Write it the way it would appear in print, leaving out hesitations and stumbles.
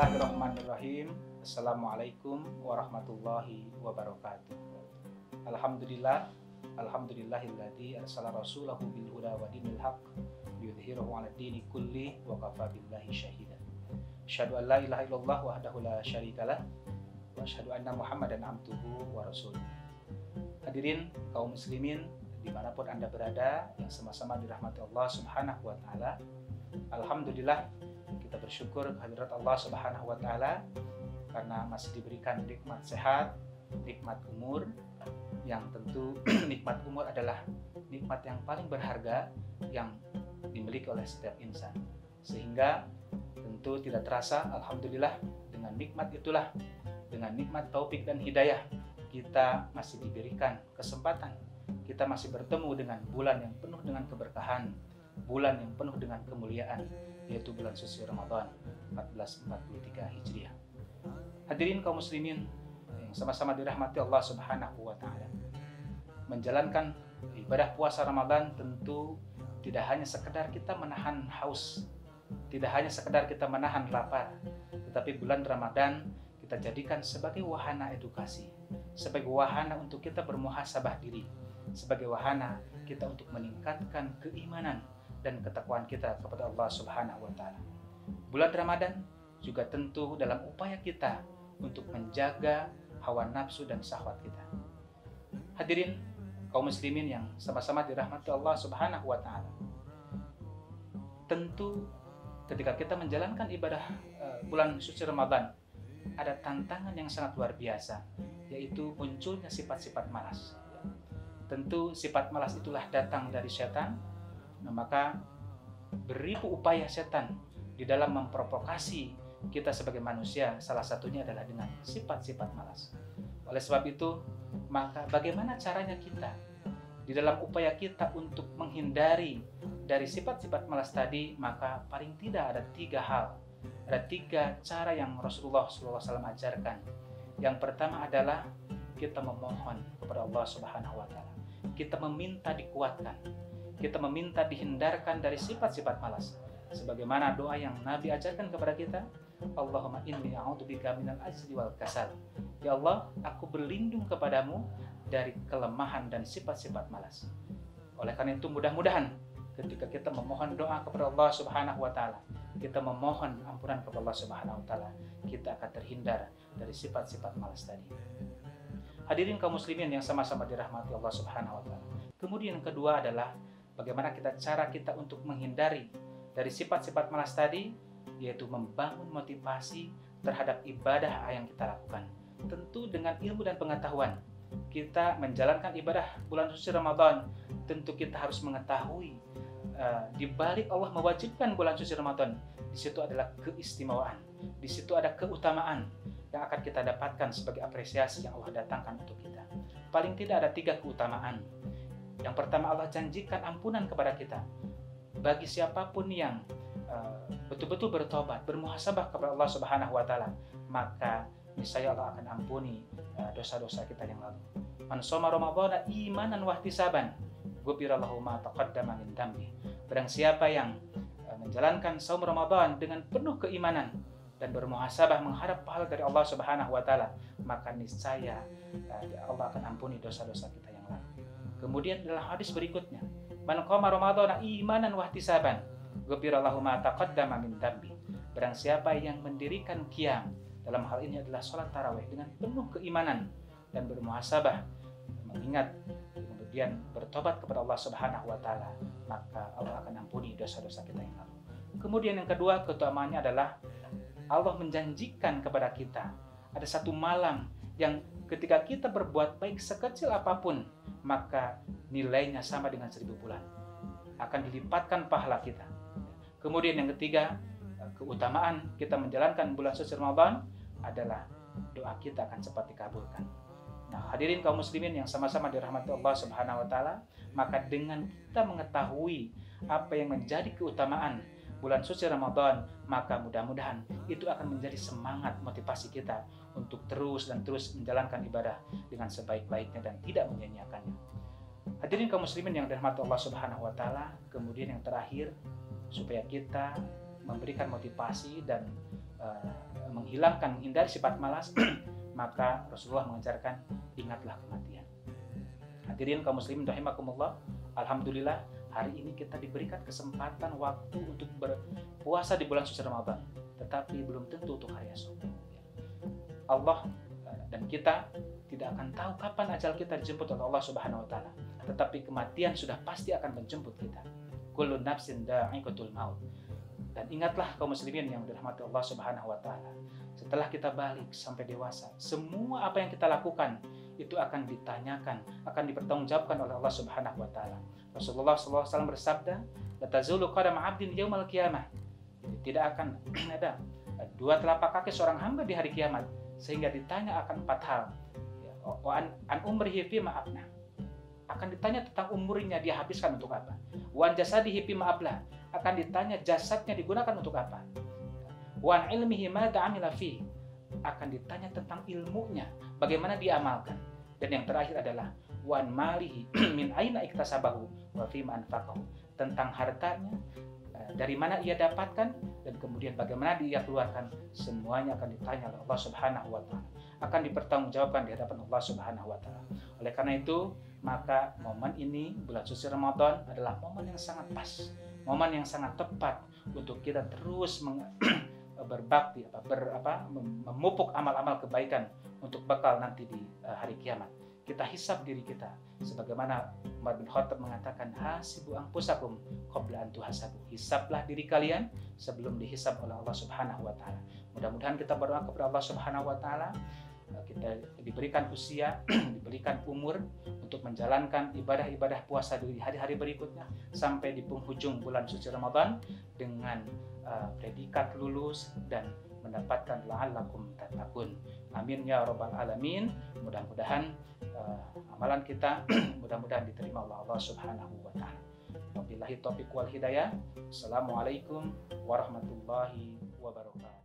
Bismillahirrahmanirrahim. Assalamualaikum warahmatullahi wabarakatuh. Alhamdulillah, alhamdulillahilladzi arsala rasulahu bil huda wa dinil haqq yudhhirahu 'ala dini kulli wa kafa billahi syahida. Asyhadu an la ilaha illallah wahdahu la syarikalah wa asyhadu anna Muhammadan abduhu wa rasuluh. Hadirin kaum muslimin dimanapun Anda berada yang sama-sama dirahmati Allah Subhanahu wa taala. Alhamdulillah, kita bersyukur kehadirat Allah Subhanahu wa taala karena masih diberikan nikmat sehat, nikmat umur, yang tentu nikmat umur adalah nikmat yang paling berharga yang dimiliki oleh setiap insan. Sehingga tentu tidak terasa, alhamdulillah, dengan nikmat itulah, dengan nikmat taufik dan hidayah, kita masih diberikan kesempatan, kita masih bertemu dengan bulan yang penuh dengan keberkahan, bulan yang penuh dengan kemuliaan, yaitu bulan suci Ramadan 1443 Hijriah. Hadirin kaum muslimin yang sama-sama dirahmati Allah Subhanahu wa taala. Menjalankan ibadah puasa Ramadan tentu tidak hanya sekedar kita menahan haus, tidak hanya sekedar kita menahan lapar, tetapi bulan Ramadan kita jadikan sebagai wahana edukasi, sebagai wahana untuk kita bermuhasabah diri, sebagai wahana kita untuk meningkatkan keimanan dan ketakwaan kita kepada Allah Subhanahu wa taala. Bulan Ramadan juga tentu dalam upaya kita untuk menjaga hawa nafsu dan syahwat kita. Hadirin kaum muslimin yang sama-sama dirahmati Allah Subhanahu wa taala. Tentu ketika kita menjalankan ibadah bulan suci Ramadan, ada tantangan yang sangat luar biasa, yaitu munculnya sifat-sifat malas. Tentu sifat malas itulah datang dari setan. Nah, maka beribu upaya setan di dalam memprovokasi kita sebagai manusia, salah satunya adalah dengan sifat-sifat malas. Oleh sebab itu, maka bagaimana caranya kita di dalam upaya kita untuk menghindari dari sifat-sifat malas tadi? Maka paling tidak ada 3 hal, ada 3 cara yang Rasulullah SAW ajarkan. Yang pertama adalah kita memohon kepada Allah Subhanahu wa taala. Kita meminta dikuatkan, kita meminta dihindarkan dari sifat-sifat malas. Sebagaimana doa yang Nabi ajarkan kepada kita, Allahumma inni a'udzubika minal ajzi wal kasal. Ya Allah, aku berlindung kepadamu dari kelemahan dan sifat-sifat malas. Oleh karena itu, mudah-mudahan ketika kita memohon doa kepada Allah Subhanahu wa taala, kita memohon ampunan kepada Allah Subhanahu wa taala, kita akan terhindar dari sifat-sifat malas tadi. Hadirin kaum muslimin yang sama-sama dirahmati Allah Subhanahu wa taala. Kemudian yang kedua adalah bagaimana cara kita untuk menghindari dari sifat-sifat malas tadi, yaitu membangun motivasi terhadap ibadah yang kita lakukan. Tentu dengan ilmu dan pengetahuan. Kita menjalankan ibadah bulan suci Ramadan, tentu kita harus mengetahui di balik Allah mewajibkan bulan suci Ramadan, di situ adalah keistimewaan, di situ ada keutamaan yang akan kita dapatkan sebagai apresiasi yang Allah datangkan untuk kita. Paling tidak ada 3 keutamaan. Yang pertama, Allah janjikan ampunan kepada kita. Bagi siapapun yang betul-betul bertobat, bermuhasabah kepada Allah Subhanahu wa taala, maka niscaya Allah akan ampuni dosa-dosa kita yang lalu. Man shoma ramadhana imanan wa ihtisaban, ghufira lahu ma taqaddama min dambi. Barang siapa yang menjalankan saum Ramadan dengan penuh keimanan dan bermuhasabah mengharap pahala dari Allah Subhanahu wa taala, maka niscaya Allah akan ampuni dosa-dosa kita yang lalu. Kemudian dalam hadis berikutnya, man qama ramadhana imanan wa ihtisaban, ghufira lahu ma taqaddama min dambi. Barang siapa yang mendirikan qiyam, dalam hal ini adalah salat tarawih, dengan penuh keimanan dan bermuhasabah, mengingat kemudian bertobat kepada Allah Subhanahu wa taala, maka Allah akan ampuni dosa-dosa kita yang lalu. Kemudian yang kedua, keutamaannya adalah Allah menjanjikan kepada kita ada satu malam yang ketika kita berbuat baik sekecil apapun, maka nilainya sama dengan 1000 bulan. Akan dilipatkan pahala kita. Kemudian yang ketiga, keutamaan kita menjalankan bulan suci Ramadan adalah doa kita akan cepat dikabulkan. Nah, hadirin kaum muslimin yang sama-sama dirahmati Allah Subhanahu wa taala, maka dengan kita mengetahui apa yang menjadi keutamaan bulan suci Ramadan, maka mudah-mudahan itu akan menjadi semangat motivasi kita untuk terus dan terus menjalankan ibadah dengan sebaik-baiknya dan tidak menyia-nyiakannya. Hadirin kaum muslimin yang dirahmati Allah Subhanahu wa taala, kemudian yang terakhir, supaya kita memberikan motivasi dan menghindari sifat malas, maka Rasulullah mengajarkan ingatlah kematian. Hadirin kaum muslimin rahimakumullah, alhamdulillah hari ini kita diberikan kesempatan waktu untuk berpuasa di bulan suci Ramadan, tetapi belum tentu untuk hari esok. Allah dan kita tidak akan tahu kapan ajal kita dijemput oleh Allah Subhanahu wa taala, tetapi kematian sudah pasti akan menjemput kita. Kullu nafsin dha'iqatul maut. Dan ingatlah kaum muslimin yang dirahmati Allah Subhanahu wa taala, setelah kita balik sampai dewasa, semua apa yang kita lakukan itu akan ditanyakan, akan dipertanggungjawabkan oleh Allah Subhanahu wa taala. Rasulullah SAW bersabda, "La tazulu qadam 'abdin yaumal qiyamah." Tidak akan ada dua telapak kaki seorang hamba di hari kiamat sehingga ditanya akan 4 hal. Wa an umrihi fima afna. Akan ditanya tentang umurnya dia habiskan untuk apa. Wa an jasadihi fima abla. Akan ditanya jasadnya digunakan untuk apa. Wa an ilmihi madza amila fi. Akan ditanya tentang ilmunya, bagaimana dia amalkan. Dan yang terakhir adalah wa an malihi min aina iktasabahu wa fima anfaqahu. Tentang hartanya, dari mana ia dapatkan dan kemudian bagaimana dia keluarkan, semuanya akan ditanya oleh Allah Subhanahu wa taala, akan dipertanggungjawabkan di hadapan Allah Subhanahu wa taala. Oleh karena itu, maka momen ini bulan suci Ramadan adalah momen yang sangat pas, momen yang sangat tepat untuk kita terus berbakti, memupuk amal-amal kebaikan untuk bekal nanti di hari kiamat. Kita hisab diri kita sebagaimana Umar bin Khattab mengatakan, hasibu anfusakum qabla an tuhasabu. Hisablah diri kalian sebelum dihisab oleh Allah Subhanahu wa taala. Mudah-mudahan kita berdoa kepada Allah Subhanahu wa taala, kita diberikan usia, diberikan umur untuk menjalankan ibadah-ibadah puasa di hari-hari berikutnya sampai di penghujung bulan suci Ramadan dengan predikat lulus dan mendapatkan la'allakum tattaqun. Amin ya rabbal alamin. Mudah-mudahan amalan kita mudah-mudahan diterima oleh Allah Subhanahu wa taala. Wabillahi taufiq wal hidayah. Assalamualaikum warahmatullahi wabarakatuh.